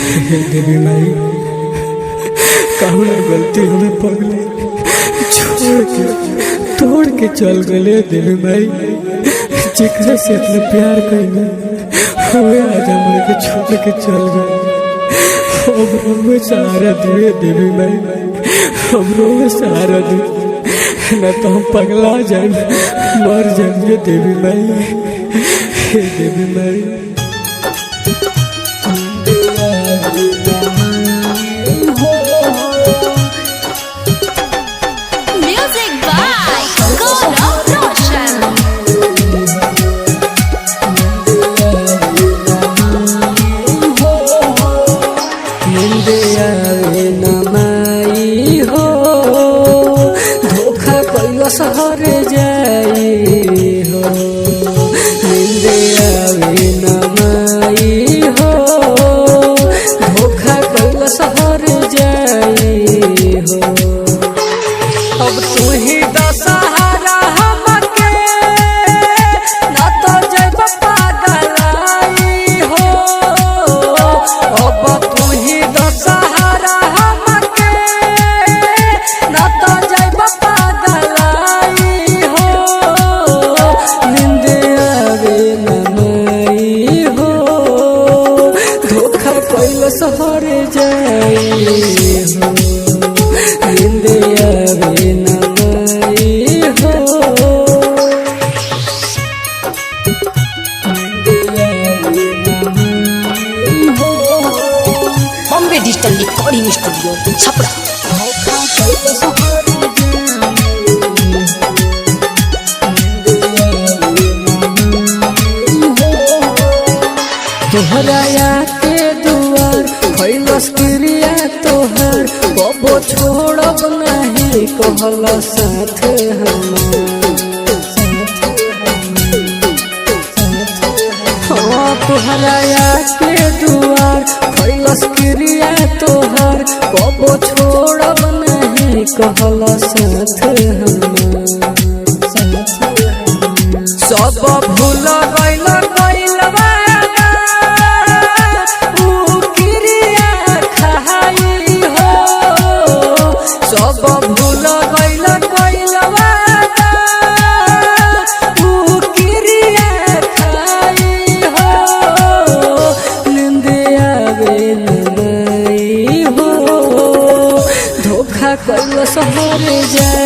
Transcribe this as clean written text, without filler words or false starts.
देवी माई काहुना गलती हमें पगले छोड़ के तोड़ के चल गए देवी माई जेकरा से अपने प्यार कइले हमें आज हमरे के छोड़ के चल गए। अब हमें सहारा दिए देवी माई, हम हमें सहारा दे न तो हम पगला जाए मर जाए देवी माई। हे देवी माई शहर जाई हो मिले आवे न माई हो धोखा कैल शहर जाई हो। अब तू ही दशहरा हमके ना तो जब पागलाई हो। अब तू ही दशहरा हमके ना तो जब शहर जाई हो नींद आवे न माई हो। Bombay digital recording studio Chhapra. तोहरा के दुआर भइलस क्रिया तोहर कबो छोड़ब नहीं कहल साथ तोहरा के दुआर भइलस क्रिया तोहर कबो छोड़ब नहीं कहल साथ सब भूल गइल कैल शहर जाई